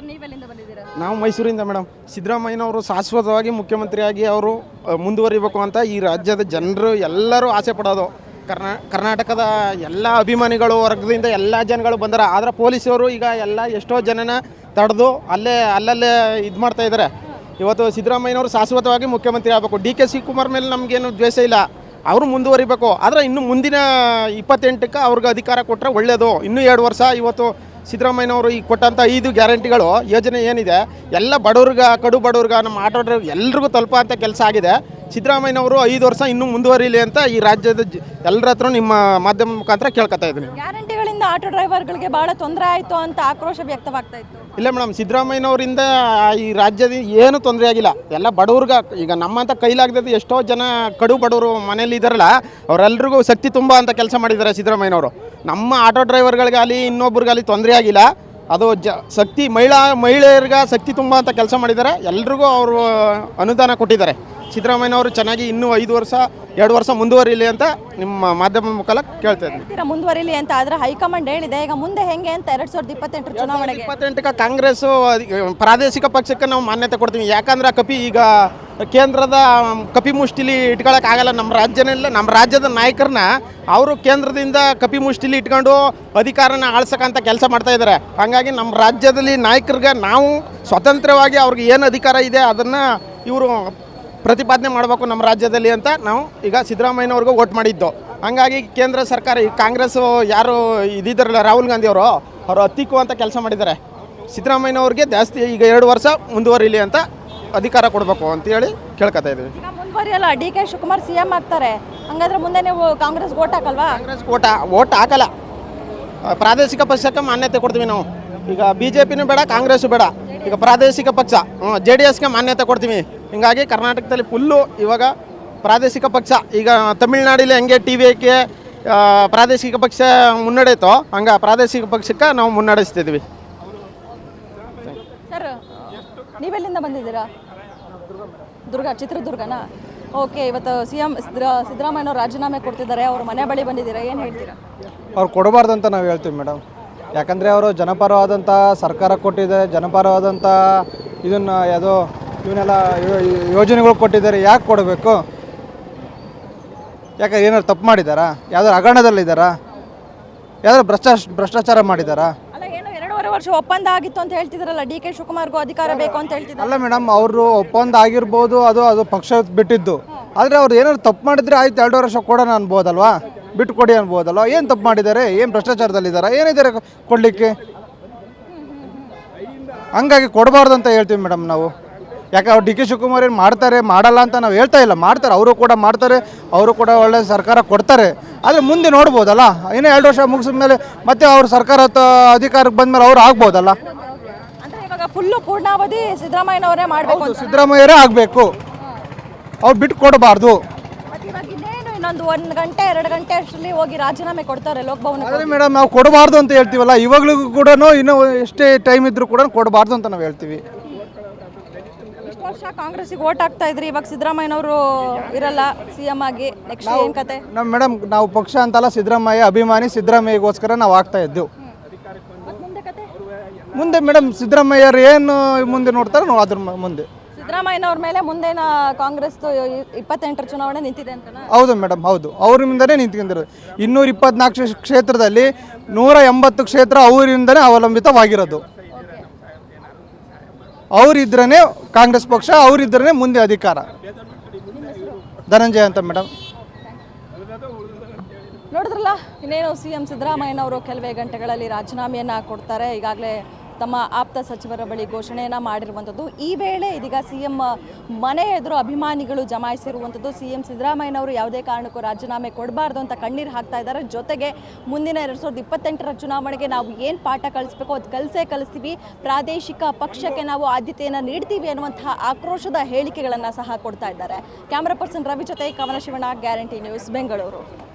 Sir ನೀವೆಲ್ಲಿಂದ ಬಂದಿದ್ದೀರಾ? ನಾವು ಮೈಸೂರಿಂದ ಮೇಡಮ್. ಸಿದ್ದರಾಮಯ್ಯನವರು ಶಾಶ್ವತವಾಗಿ ಮುಖ್ಯಮಂತ್ರಿಯಾಗಿ ಅವರು ಮುಂದುವರಿಬೇಕು ಅಂತ ಈ ರಾಜ್ಯದ ಜನರು ಎಲ್ಲರೂ ಆಸೆ ಪಡೋದು. ಕರ್ನಾಟಕದ ಎಲ್ಲ ಅಭಿಮಾನಿಗಳು ವರ್ಗದಿಂದ ಎಲ್ಲ ಜನಗಳು ಬಂದಾರ. ಆದರೆ ಪೊಲೀಸವರು ಈಗ ಎಲ್ಲ ಎಷ್ಟೋ ಜನನ ತಡೆದು ಅಲ್ಲಲ್ಲೇ ಇದು ಮಾಡ್ತಾ ಇದ್ದಾರೆ. ಇವತ್ತು ಸಿದ್ದರಾಮಯ್ಯನವರು ಶಾಶ್ವತವಾಗಿ ಮುಖ್ಯಮಂತ್ರಿ ಆಗಬೇಕು. ಡಿ.ಕೆ. ಶಿವಕುಮಾರ್ ಮೇಲೆ ನಮಗೇನು ದ್ವೇಷ ಇಲ್ಲ, ಅವರು ಮುಂದುವರಿಬೇಕು. ಆದರೆ ಇನ್ನು ಮುಂದಿನ 28ಕ್ಕೆ ಅವ್ರಿಗೆ ಅಧಿಕಾರ ಕೊಟ್ಟರೆ ಒಳ್ಳೆಯದು. ಇನ್ನೂ 2 ವರ್ಷ. ಇವತ್ತು ಸಿದ್ದರಾಮಯ್ಯನವರು ಈಗ ಕೊಟ್ಟಂಥ 5 ಗ್ಯಾರಂಟಿಗಳು ಯೋಜನೆ ಏನಿದೆ ಎಲ್ಲ ಬಡವ್ರಿಗೆ, ಕಡು ಬಡವ್ರಿಗೆ, ನಮ್ಮ ಆಟೋ ಡ್ರೈವರ್ ಎಲ್ರಿಗೂ ತಲುಪುವಂಥ ಕೆಲಸ ಆಗಿದೆ. ಸಿದ್ದರಾಮಯ್ಯನವರು 5 ವರ್ಷ ಇನ್ನೂ ಮುಂದುವರಿಲಿ ಅಂತ ಈ ರಾಜ್ಯದ ಎಲ್ಲರ ಹತ್ರ ನಿಮ್ಮ ಮಾಧ್ಯಮ ಮುಖಾಂತರ ಕೇಳ್ಕೊತಾ ಇದ್ದೀನಿ. ಗ್ಯಾರಂಟಿಗಳಿಂದ ಆಟೋ ಡ್ರೈವರ್ಗಳಿಗೆ ಬಹಳ ತೊಂದರೆ ಆಯಿತು ಅಂತ ಆಕ್ರೋಶ ವ್ಯಕ್ತವಾಗ್ತಾ ಇತ್ತು. ಇಲ್ಲ ಮೇಡಮ್, ಸಿದ್ದರಾಮಯ್ಯನವರಿಂದ ಈ ರಾಜ್ಯದ ಏನು ತೊಂದರೆ ಆಗಿಲ್ಲ. ಎಲ್ಲ ಬಡವ್ರಿಗೆ, ಈಗ ನಮ್ಮಂಥ ಕೈಲಾಗದ ಎಷ್ಟೋ ಜನ ಕಡು ಬಡವರು ಮನೇಲಿ ಇದ್ದಾರಲ್ಲ, ಅವರೆಲ್ರಿಗೂ ಶಕ್ತಿ ತುಂಬ ಅಂತ ಕೆಲಸ ಮಾಡಿದ್ದಾರೆ ಸಿದ್ದರಾಮಯ್ಯನವರು. ನಮ್ಮ ಆಟೋ ಡ್ರೈವರ್ಗಳಿಗಾಗಲಿ ಇನ್ನೊಬ್ರಿಗಾಗಲಿ ತೊಂದರೆ ಆಗಿಲ್ಲ. ಅದು ಶಕ್ತಿ ಮಹಿಳೆಯರಿಗೆ ಶಕ್ತಿ ತುಂಬ ಅಂತ ಕೆಲಸ ಮಾಡಿದ್ದಾರೆ. ಎಲ್ರಿಗೂ ಅವರು ಅನುದಾನ ಕೊಟ್ಟಿದ್ದಾರೆ. ಸಿದ್ದರಾಮಯ್ಯನವರು ಚೆನ್ನಾಗಿ ಇನ್ನೂ 5 ವರ್ಷ 2 ವರ್ಷ ಮುಂದುವರಿಲಿ ಅಂತ ನಿಮ್ಮ ಮಾಧ್ಯಮ ಮುಖಾಂತರ ಕೇಳ್ತಾ ಇದ್ದೀನಿ. ಮುಂದುವರಿಲಿ ಅಂತ ಆದರೆ ಹೈಕಮಾಂಡ್ ಹೇಳಿದೆ. ಈಗ ಮುಂದೆ ಹೆಂಗೆ ಅಂತ 2028 ಚುನಾವಣೆಗೆ 2028ಕ್ಕೆ ಕಾಂಗ್ರೆಸ್ ಪ್ರಾದೇಶಿಕ ಪಕ್ಷಕ್ಕೆ ನಾವು ಮಾನ್ಯತೆ ಕೊಡ್ತೀವಿ. ಯಾಕಂದ್ರೆ ಈಗ ಕೇಂದ್ರದ ಕಪಿ ಮುಷ್ಟಿಲಿ ಇಟ್ಕೊಳ್ಳೋಕ್ಕಾಗಲ್ಲ. ನಮ್ಮ ರಾಜ್ಯದ ನಾಯಕರನ್ನ ಅವರು ಕೇಂದ್ರದಿಂದ ಕಪಿ ಮುಷ್ಟಿಲಿ ಇಟ್ಕೊಂಡು ಅಧಿಕಾರನ ಆಳ್ಸಕ್ಕಂಥ ಕೆಲಸ ಮಾಡ್ತಾ ಇದ್ದಾರೆ. ಹಾಗಾಗಿ ನಮ್ಮ ರಾಜ್ಯದಲ್ಲಿ ನಾಯಕರಿಗೆ ನಾವು ಸ್ವತಂತ್ರವಾಗಿ ಅವ್ರಿಗೆ ಏನು ಅಧಿಕಾರ ಇದೆ ಅದನ್ನು ಇವರು ಪ್ರತಿಪಾದನೆ ಮಾಡಬೇಕು ನಮ್ಮ ರಾಜ್ಯದಲ್ಲಿ ಅಂತ ನಾವು ಈಗ ಸಿದ್ದರಾಮಯ್ಯನವ್ರಿಗೂ ವೋಟ್ ಮಾಡಿದ್ದು. ಹಾಗಾಗಿ ಕೇಂದ್ರ ಸರ್ಕಾರ ಈ ಕಾಂಗ್ರೆಸ್ ಯಾರು ಇದಿದ್ದಾರಲ್ಲ ರಾಹುಲ್ ಗಾಂಧಿ ಅವರು ಹತ್ತಿಕ್ಕೂ ಅಂತ ಕೆಲಸ ಮಾಡಿದ್ದಾರೆ. ಸಿದ್ದರಾಮಯ್ಯನವ್ರಿಗೆ ಜಾಸ್ತಿ ಈಗ 2 ವರ್ಷ ಮುಂದುವರಿಲಿ ಅಂತ ಅಧಿಕಾರ ಕೊಡಬೇಕು ಅಂತೇಳಿ ಕೇಳ್ಕೊತಾ ಇದ್ದೀವಿ. ಮುಂದುವರಿಯಲ್ಲ, ಡಿ.ಕೆ. ಶಿವಕುಮಾರ್ CM ಆಗ್ತಾರೆ. ಹಂಗಾದ್ರೆ ಮುಂದೆ ನೀವು ಕಾಂಗ್ರೆಸ್ ವೋಟ್ ಹಾಕಲ್ವಾ? ಕಾಂಗ್ರೆಸ್ ವೋಟ್ ಹಾಕಲ್ಲ. ಪ್ರಾದೇಶಿಕ ಪಕ್ಷಕ್ಕೆ ಮಾನ್ಯತೆ ಕೊಡ್ತೀವಿ ನಾವು. ಈಗ BJPನೂ ಬೇಡ, ಕಾಂಗ್ರೆಸ್ಸು ಬೇಡ. ಈಗ ಪ್ರಾದೇಶಿಕ ಪಕ್ಷ JDSಗೆ ಮಾನ್ಯತೆ ಕೊಡ್ತೀವಿ. ಹೀಗಾಗಿ ಕರ್ನಾಟಕದಲ್ಲಿ ಫುಲ್ಲು ಇವಾಗ ಪ್ರಾದೇಶಿಕ ಪಕ್ಷ. ಈಗ ತಮಿಳ್ನಾಡಲ್ಲಿ ಹೆಂಗೆ TVK ಪ್ರಾದೇಶಿಕ ಪಕ್ಷ ಮುನ್ನಡೆಯಿತೋ ಹಂಗೆ ಪ್ರಾದೇಶಿಕ ಪಕ್ಷಕ್ಕೆ ನಾವು ಮುನ್ನಡೆಸ್ತಿದ್ವಿ. ಸರ್ ನೀವೆಲ್ಲಿಂದ ಬಂದಿದ್ದೀರಾ? ಚಿತ್ರದುರ್ಗನಾ? ಓಕೆ. ಇವತ್ತು CM ಸಿದ್ದರಾಮಯ್ಯನವರು ರಾಜೀನಾಮೆ ಕೊಡ್ತಿದ್ದಾರೆ. ಅವರು ಮನೆ ಬಳಿ ಬಂದಿದ್ದೀರಾ, ಏನು ಹೇಳ್ತೀರಾ? ಅವ್ರು ಕೊಡಬಾರ್ದು ಅಂತ ನಾವು ಹೇಳ್ತೀವಿ ಮೇಡಮ್. ಯಾಕಂದರೆ ಅವರು ಜನಪರವಾದಂಥ ಸರ್ಕಾರ ಕೊಟ್ಟಿದ್ದಾರೆ, ಜನಪರವಾದಂಥ ಇವನ್ನೆಲ್ಲ ಯೋಜನೆಗಳು ಕೊಟ್ಟಿದ್ದಾರೆ. ಯಾಕೆ ಕೊಡಬೇಕು? ಯಾಕೆ ಏನಾದ್ರು ತಪ್ಪು ಮಾಡಿದ್ದಾರಾ? ಯಾವ್ದಾರು ಹಗರಣದಲ್ಲಿದ್ದಾರಾ? ಯಾವ್ದಾರು ಭ್ರಷ್ಟಾಚಾರ ಮಾಡಿದ್ದಾರಾ? ಅಲ್ಲ, ಏನು 2.5 ವರ್ಷ ಒಪ್ಪಂದ ಆಗಿತ್ತು ಅಂತ ಹೇಳ್ತಿದ್ರಲ್ಲ, ಡಿ.ಕೆ. ಶಿವಕುಮಾರ್ಗೂ ಅಧಿಕಾರ ಬೇಕು ಅಂತ ಹೇಳ್ತಿದ್ದಾರೆ. ಅಲ್ಲ ಮೇಡಮ್, ಅವರು ಒಪ್ಪಂದ ಆಗಿರ್ಬೋದು, ಅದು ಪಕ್ಷ ಬಿಟ್ಟಿದ್ದು. ಆದರೆ ಅವ್ರು ಏನಾದ್ರು ತಪ್ಪು ಮಾಡಿದರೆ ಆಯ್ತು 2 ವರ್ಷ ಕೊಡೋಣ ಅನ್ಬೋದಲ್ವಾ, ಬಿಟ್ಟು ಕೊಡಿ ಅನ್ಬೋದಲ್ವಾ? ಏನು ತಪ್ಪು ಮಾಡಿದ್ದಾರೆ? ಏನು ಭ್ರಷ್ಟಾಚಾರದಲ್ಲಿದ್ದಾರೆ? ಏನಿದ್ದಾರೆ ಕೊಡಲಿಕ್ಕೆ? ಹಂಗಾಗಿ ಕೊಡಬಾರ್ದು ಅಂತ ಹೇಳ್ತೀವಿ ಮೇಡಮ್ ನಾವು. ಯಾಕೆ ಅವ್ರು ಡಿ.ಕೆ. ಶಿವಕುಮಾರ್ ಏನು ಮಾಡ್ತಾರೆ ಮಾಡಲ್ಲ ಅಂತ ನಾವು ಹೇಳ್ತಾ ಇಲ್ಲ. ಮಾಡ್ತಾರೆ, ಅವರು ಕೂಡ ಮಾಡ್ತಾರೆ, ಅವರು ಕೂಡ ಒಳ್ಳೆ ಸರ್ಕಾರ ಕೊಡ್ತಾರೆ. ಆದರೆ ಮುಂದೆ ನೋಡ್ಬೋದಲ್ಲ, ಇನ್ನೂ 2 ವರ್ಷ ಮುಗಿಸಿದ ಮೇಲೆ ಮತ್ತೆ ಅವ್ರ ಸರ್ಕಾರ ಅಧಿಕಾರಕ್ಕೆ ಬಂದಮೇಲೆ ಅವ್ರು ಆಗ್ಬೋದಲ್ಲ. ಅಂದರೆ ಇವಾಗ ಫುಲ್ಲು ಪೂರ್ಣಾವಧಿ ಸಿದ್ದರಾಮಯ್ಯನವರೇ ಮಾಡಬೇಕು. ಸಿದ್ದರಾಮಯ್ಯರೇ ಆಗಬೇಕು, ಅವ್ರು ಬಿಟ್ಟು ಕೊಡಬಾರ್ದು. ಇನ್ನೊಂದು 1 ಗಂಟೆ 2 ಗಂಟೆ ಅಷ್ಟರಲ್ಲಿ ಹೋಗಿ ರಾಜೀನಾಮೆ ಕೊಡ್ತಾರೆ ಲೋಕಭವನ. ಅದೇ ಮೇಡಮ್, ನಾವು ಕೊಡಬಾರ್ದು ಅಂತ ಹೇಳ್ತೀವಲ್ಲ. ಇವಾಗಲೂ ಕೂಡ ಇನ್ನೂ ಎಷ್ಟೇ ಟೈಮ್ ಇದ್ರೂ ಕೂಡ ಕೊಡಬಾರ್ದು ಅಂತ ನಾವು ಹೇಳ್ತೀವಿ. ಇಷ್ಟು ವರ್ಷ ಕಾಂಗ್ರೆಸ್ಸಿಗೆ ವೋಟ್ ಹಾಕ್ತಾ ಇದ್ರಿ, ಇವಾಗ ಸಿದ್ದರಾಮಯ್ಯನವರು ಇರಲ್ಲ CM ಆಗಿ, ನೆಕ್ಸ್ಟ್ ಏನು ಕತೆ? ನಮ್ಮ ಮೇಡಮ್, ನಾವು ಪಕ್ಷ ಅಂತಲ್ಲ, ಸಿದ್ದರಾಮಯ್ಯ ಅಭಿಮಾನಿ. ಸಿದ್ದರಾಮಯ್ಯಗೋಸ್ಕರ ನಾವು ಆಗ್ತಾ ಇದ್ದೆವು. ಮುಂದೆ ಮೇಡಮ್ ಸಿದ್ದರಾಮಯ್ಯರು ಏನು ಮುಂದೆ ನೋಡ್ತಾರೆ ನಾವು ಅದ್ರ ಮುಂದೆ. ಸಿದ್ದರಾಮಯ್ಯನವ್ರ ಮೇಲೆ ಮುಂದೇನ ಕಾಂಗ್ರೆಸ್ 28 ಚುನಾವಣೆ ನಿಂತಿದೆ ಅಂತ? ಹೌದು ಮೇಡಮ್, ಹೌದು. ಅವರಿಂದನೇ ನಿಂತ್ಕೊಂಡಿರೋದು. 224 ಕ್ಷೇತ್ರದಲ್ಲಿ 180 ಕ್ಷೇತ್ರ ಅವರಿಂದನೇ ಅವಲಂಬಿತವಾಗಿರೋದು. ಅವರಿದ್ರೇ ಕಾಂಗ್ರೆಸ್ ಪಕ್ಷ, ಅವರಿದ್ರೇ ಮುಂದೆ ಅಧಿಕಾರ. ಧನಂಜಯ ಅಂತ ಮೇಡಮ್. ನೋಡಿದ್ರಲ್ಲ, ಇನ್ನೇನು CM ಸಿದ್ದರಾಮಯ್ಯನವರು ಕೆಲವೇ ಗಂಟೆಗಳಲ್ಲಿ ರಾಜೀನಾಮೆಯನ್ನು ಕೊಡ್ತಾರೆ. ಈಗಾಗಲೇ ತಮ್ಮ ಆಪ್ತ ಸಚಿವರ ಬಳಿ ಘೋಷಣೆಯನ್ನು ಮಾಡಿರುವಂಥದ್ದು. ಈ ವೇಳೆ ಇದೀಗ CM ಮನೆ ಎದುರು ಅಭಿಮಾನಿಗಳು ಜಮಾಯಿಸಿರುವಂಥದ್ದು. CM ಸಿದ್ದರಾಮಯ್ಯನವರು ಯಾವುದೇ ಕಾರಣಕ್ಕೂ ರಾಜೀನಾಮೆ ಕೊಡಬಾರ್ದು ಅಂತ ಕಣ್ಣೀರು ಹಾಕ್ತಾ ಇದ್ದಾರೆ. ಜೊತೆಗೆ ಮುಂದಿನ 2028 ಚುನಾವಣೆಗೆ ನಾವು ಏನು ಪಾಠ ಕಲಿಸ್ಬೇಕು ಅದು ಕಲಿಸ್ತೀವಿ, ಪ್ರಾದೇಶಿಕ ಪಕ್ಷಕ್ಕೆ ನಾವು ಆದ್ಯತೆಯನ್ನು ನೀಡ್ತೀವಿ ಅನ್ನುವಂತಹ ಆಕ್ರೋಶದ ಹೇಳಿಕೆಗಳನ್ನು ಸಹ ಕೊಡ್ತಾ ಇದ್ದಾರೆ. ಕ್ಯಾಮರಾ ಪರ್ಸನ್ ರವಿ ಜೊತೆ ಕವನ ಶಿವಣ್ಣ, ಗ್ಯಾರಂಟಿ ನ್ಯೂಸ್, ಬೆಂಗಳೂರು.